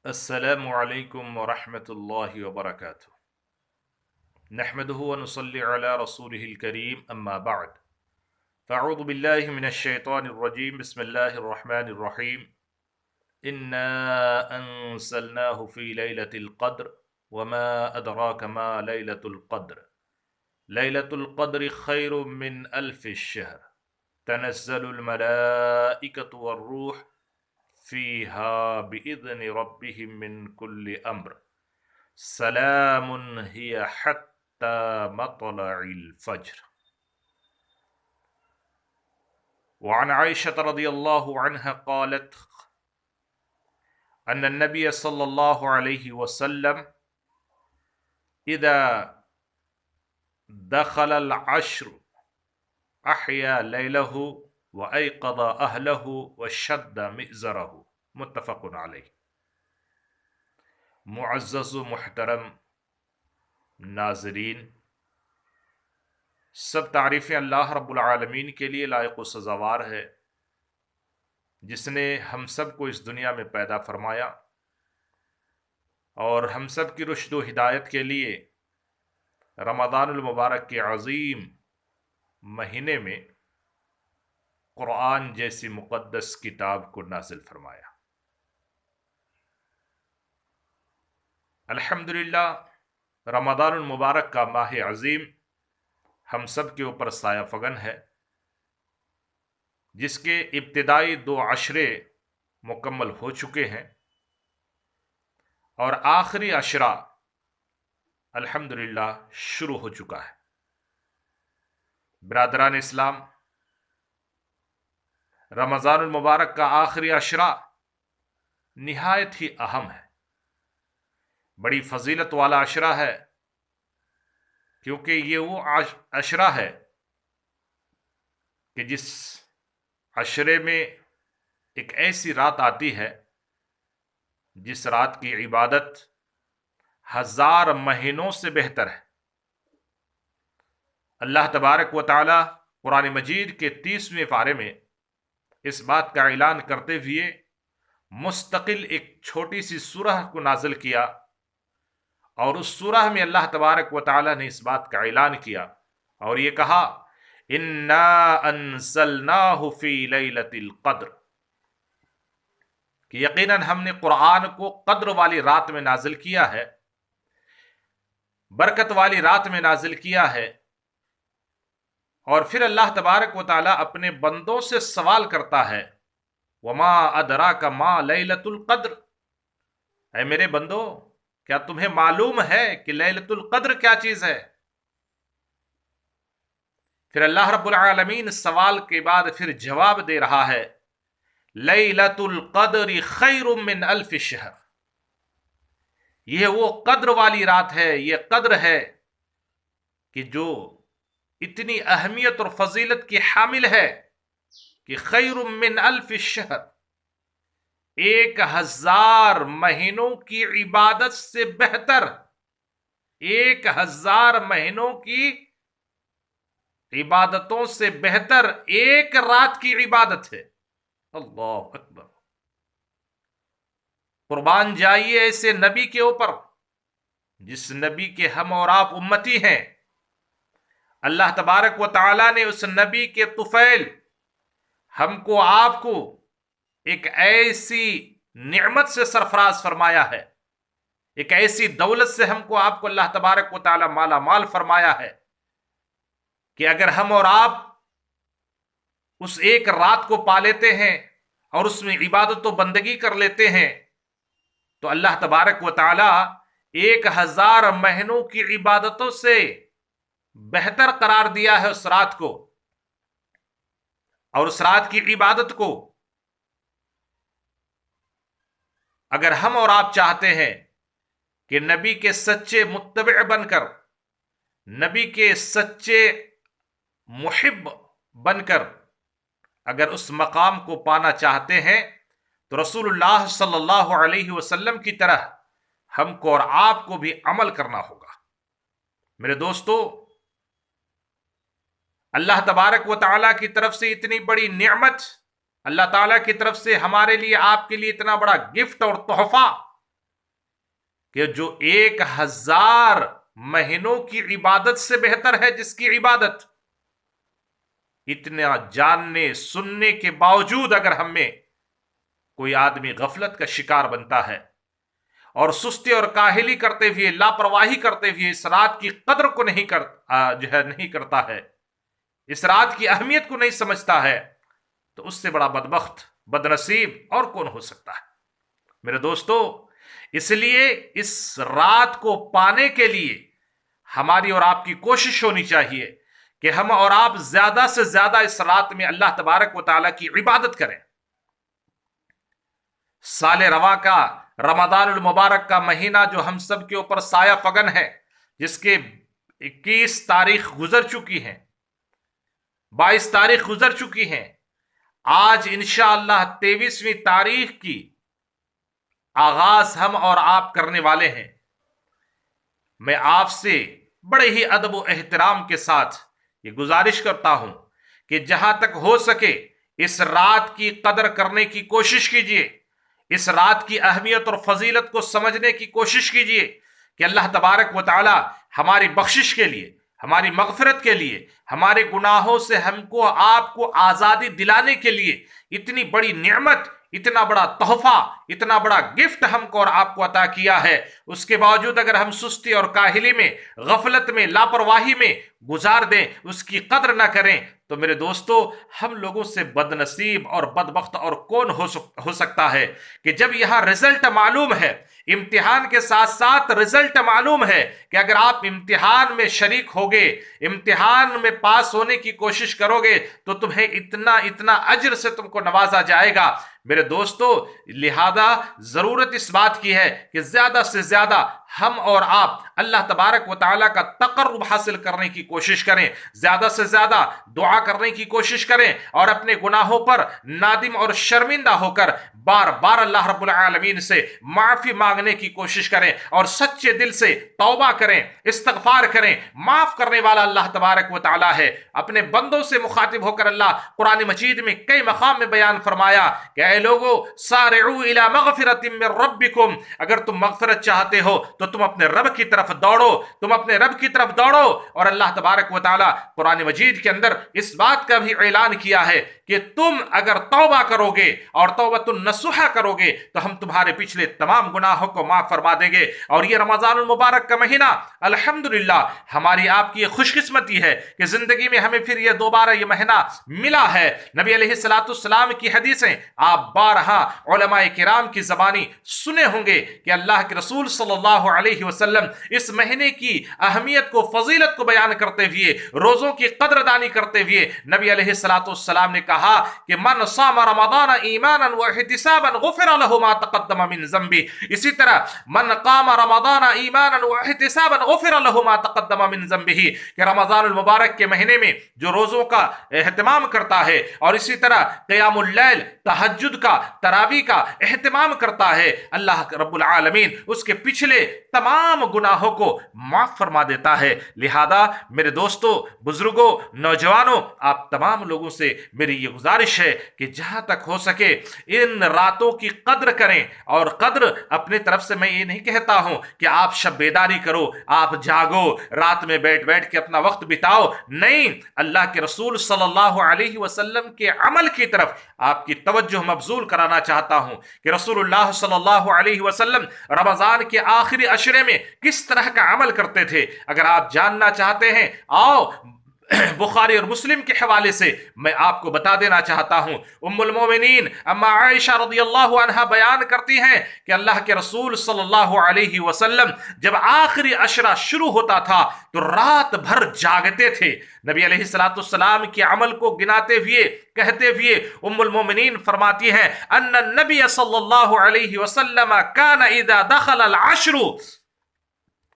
السلام عليكم ورحمة الله وبركاته. نحمده ونصلي على رسوله الكريم أما بعد. فأعوذ بالله من الشيطان الرجيم. بسم الله الرحمن الرحيم. إنا أنزلناه في ليلة القدر وما أدراك ما ليلة القدر. ليلة القدر خير من ألف الشهر. تنزل الملائكة والروح فيها بإذن ربهم من كل أمر سلام هي حتى مطلع الفجر. وعن عائشة رضي الله عنها قالت أن النبي صلى الله عليه وسلم إذا دخل العشر أحيا ليله وأيقظ أهله وشد مئزره. متفق علیہ. معزز و محترم ناظرین، سب تعریفیں اللہ رب العالمین کے لیے لائق و سزاوار ہے، جس نے ہم سب کو اس دنیا میں پیدا فرمایا اور ہم سب کی رشد و ہدایت کے لیے رمضان المبارک کے عظیم مہینے میں قرآن جیسی مقدس کتاب کو نازل فرمایا۔ الحمدللہ، رمضان المبارک کا ماہ عظیم ہم سب کے اوپر سایہ فگن ہے، جس کے ابتدائی 2 عشرے مکمل ہو چکے ہیں اور آخری عشرہ الحمدللہ شروع ہو چکا ہے۔ برادران اسلام، رمضان المبارک کا آخری عشرہ نہایت ہی اہم ہے، بڑی فضیلت والا عشرہ ہے، کیونکہ یہ وہ عشرہ ہے کہ جس عشرے میں ایک ایسی رات آتی ہے جس رات کی عبادت 1000 مہینوں سے بہتر ہے۔ اللہ تبارک و تعالی قرآن مجید کے 30ویں پارے میں اس بات کا اعلان کرتے ہوئے مستقل ایک چھوٹی سی سورہ کو نازل کیا، اور اس سورہ میں اللہ تبارک و تعالی نے اس بات کا اعلان کیا اور یہ کہا انا انزلناہ فی لیلۃ القدر، کہ یقیناً ہم نے قرآن کو قدر والی رات میں نازل کیا ہے، برکت والی رات میں نازل کیا ہے۔ اور پھر اللہ تبارک و تعالی اپنے بندوں سے سوال کرتا ہے وما ادراک ما لیلۃ القدر، اے میرے بندو، کیا تمہیں معلوم ہے کہ لیلۃ القدر کیا چیز ہے؟ پھر اللہ رب العالمین سوال کے بعد پھر جواب دے رہا ہے لیلۃ القدر خیر من الف شہر، یہ وہ قدر والی رات ہے، یہ قدر ہے کہ جو اتنی اہمیت اور فضیلت کی حامل ہے کہ خیر من الف شہر، 1000 مہینوں کی عبادت سے بہتر، 1000 مہینوں کی عبادتوں سے بہتر ایک رات کی عبادت ہے۔ اللہ اکبر! قربان جائیے ایسے نبی کے اوپر جس نبی کے ہم اور آپ امتی ہیں۔ اللہ تبارک و تعالی نے اس نبی کے طفیل ہم کو آپ کو ایک ایسی نعمت سے سرفراز فرمایا ہے، ایک ایسی دولت سے ہم کو آپ کو اللہ تبارک و تعالی مالا مال فرمایا ہے کہ اگر ہم اور آپ اس ایک رات کو پا لیتے ہیں اور اس میں عبادت و بندگی کر لیتے ہیں تو اللہ تبارک و تعالی 1000 مہینوں کی عبادتوں سے بہتر قرار دیا ہے اس رات کو، اور اس رات کی عبادت کو اگر ہم اور آپ چاہتے ہیں کہ نبی کے سچے متبع بن کر، نبی کے سچے محب بن کر اگر اس مقام کو پانا چاہتے ہیں تو رسول اللہ صلی اللہ علیہ وسلم کی طرح ہم کو اور آپ کو بھی عمل کرنا ہوگا۔ میرے دوستو، اللہ تبارک و تعالیٰ کی طرف سے اتنی بڑی نعمت، اللہ تعالیٰ کی طرف سے ہمارے لیے، آپ کے لیے اتنا بڑا گفٹ اور تحفہ کہ جو 1000 مہینوں کی عبادت سے بہتر ہے، جس کی عبادت اتنا جاننے سننے کے باوجود اگر ہم میں کوئی آدمی غفلت کا شکار بنتا ہے اور سستی اور کاہلی کرتے ہوئے، لاپرواہی کرتے ہوئے اس رات کی قدر کو نہیں کرتا ہے، اس رات کی اہمیت کو نہیں سمجھتا ہے، تو اس سے بڑا بدبخت، بدنصیب اور کون ہو سکتا ہے؟ میرے دوستو، اس لیے اس رات کو پانے کے لیے ہماری اور آپ کی کوشش ہونی چاہیے کہ ہم اور آپ زیادہ سے زیادہ اس رات میں اللہ تبارک و تعالیٰ کی عبادت کریں۔ سال رواں کا رمضان المبارک کا مہینہ جو ہم سب کے اوپر سایہ فگن ہے، جس کے 21 تاریخ گزر چکی ہیں، 22 تاریخ گزر چکی ہیں، آج انشاءاللہ 23ویں تاریخ کی آغاز ہم اور آپ کرنے والے ہیں۔ میں آپ سے بڑے ہی ادب و احترام کے ساتھ یہ گزارش کرتا ہوں کہ جہاں تک ہو سکے اس رات کی قدر کرنے کی کوشش کیجیے، اس رات کی اہمیت اور فضیلت کو سمجھنے کی کوشش کیجیے کہ اللہ تبارک و تعالی ہماری بخشش کے لیے، ہماری مغفرت کے لیے، ہمارے گناہوں سے ہم کو آپ کو آزادی دلانے کے لیے اتنی بڑی نعمت، اتنا بڑا تحفہ، اتنا بڑا گفٹ ہم کو اور آپ کو عطا کیا ہے۔ اس کے باوجود اگر ہم سستی اور کاہلی میں، غفلت میں، لاپرواہی میں گزار دیں، اس کی قدر نہ کریں، تو میرے دوستو، ہم لوگوں سے بدنصیب اور بدبخت اور کون ہو سکتا ہے کہ جب یہاں رزلٹ معلوم ہے، امتحان کے ساتھ ساتھ رزلٹ معلوم ہے کہ اگر آپ امتحان میں شریک ہوگے، امتحان میں پاس ہونے کی کوشش کرو گے تو تمہیں اتنا اجر سے تم کو نوازا جائے گا۔ میرے دوستو، لہذا ضرورت اس بات کی ہے کہ زیادہ سے زیادہ ہم اور آپ اللہ تبارک و تعالیٰ کا تقرب حاصل کرنے کی کوشش کریں، زیادہ سے زیادہ دعا کرنے کی کوشش کریں، اور اپنے گناہوں پر نادم اور شرمندہ ہو کر بار بار اللہ رب العالمین سے معافی مانگنے کی کوشش کریں، اور سچے دل سے توبہ کریں، استغفار کریں۔ معاف کرنے والا اللہ تبارک و تعالیٰ ہے۔ اپنے بندوں سے مخاطب ہو کر اللہ قرآن مجید میں کئی مقام میں بیان فرمایا کہ اے لوگو، سارعوا الی مغفرۃ من ربکم، اگر تم مغفرت چاہتے ہو تو تم اپنے رب کی طرف دوڑو، تم اپنے رب کی طرف دوڑو۔ اور اللہ تبارک و تعالیٰ قرآن مجید کے اندر اس بات کا بھی اعلان کیا ہے کہ تم اگر توبہ کرو گے اور توبۃ النصوحہ کرو گے تو ہم تمہارے پچھلے تمام گناہوں کو معاف فرما دیں گے۔ اور یہ رمضان المبارک کا مہینہ الحمدللہ ہماری آپ کی خوش قسمتی ہے کہ زندگی میں ہمیں پھر یہ دوبارہ یہ مہینہ ملا ہے۔ نبی علیہ السلام کی حدیثیں آپ بارہا علماء کرام کی زبانی سنے ہوں گے کہ اللہ کے رسول صلی اللہ علیہ وسلم اس مہینے کی اہمیت کو، فضیلت کو بیان کرتے ہوئے، روزوں کی قدردانی کرتے ہوئے نبی علیہ السلام نے کہا کہ من صام رمضان ایمانا واحتسابا غفر له ما تقدم من ذنبه، اسی طرح من قام رمضان ایمانا واحتسابا غفر له ما تقدم من ذنبه، کہ رمضان المبارک کے مہینے میں جو روزوں کا اہتمام کرتا ہے اور اسی طرح قیام اللیل، تہجد کا، تراویح کا اہتمام کرتا ہے، اللہ رب العالمین اس کے پچھلے تمام گناہوں کو معاف فرما دیتا ہے۔ لہذا میرے دوستو، بزرگوں، نوجوانوں، آپ تمام لوگوں سے میری یہ گزارش ہے کہ جہاں تک ہو سکے ان راتوں کی قدر کریں، اور قدر اپنے طرف سے میں یہ نہیں کہتا ہوں کہ آپ شب بیداری کرو، آپ جاگو، رات میں بیٹھ کے اپنا وقت بتاؤ، نہیں، اللہ کے رسول صلی اللہ علیہ وسلم کے عمل کی طرف آپ کی توجہ مبذول کرانا چاہتا ہوں کہ رسول اللہ صلی اللہ علیہ وسلم رمضان کے آخری عشرے میں کس طرح کا عمل کرتے تھے۔ اگر آپ جاننا چاہتے ہیں، آؤ بخاری اور مسلم کے حوالے سے میں آپ کو بتا دینا چاہتا ہوں۔ ام المومنین اما عائشہ رضی اللہ عنہا بیان کرتی ہیں کہ اللہ کے رسول صلی اللہ علیہ وسلم جب آخری عشرہ شروع ہوتا تھا تو رات بھر جاگتے تھے۔ نبی علیہ السلام کے عمل کو گناتے ہوئے، کہتے ہوئے ام المومنین فرماتی ہیں ان النبی صلی اللہ علیہ وسلم کان اذا دخل العشر،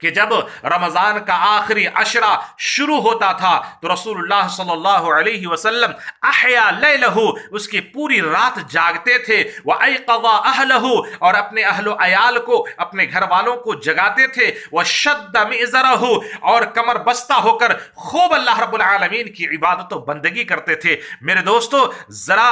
کہ جب رمضان کا آخری عشرہ شروع ہوتا تھا تو رسول اللہ صلی اللہ علیہ وسلم احیا لیلہ، اس کی پوری رات جاگتے تھے، وایقظ اہلہ، اور اپنے اہل و عیال کو، اپنے گھر والوں کو جگاتے تھے، وشد مئزرہ، اور کمر بستہ ہو کر خوب اللہ رب العالمین کی عبادت و بندگی کرتے تھے۔ میرے دوستو، ذرا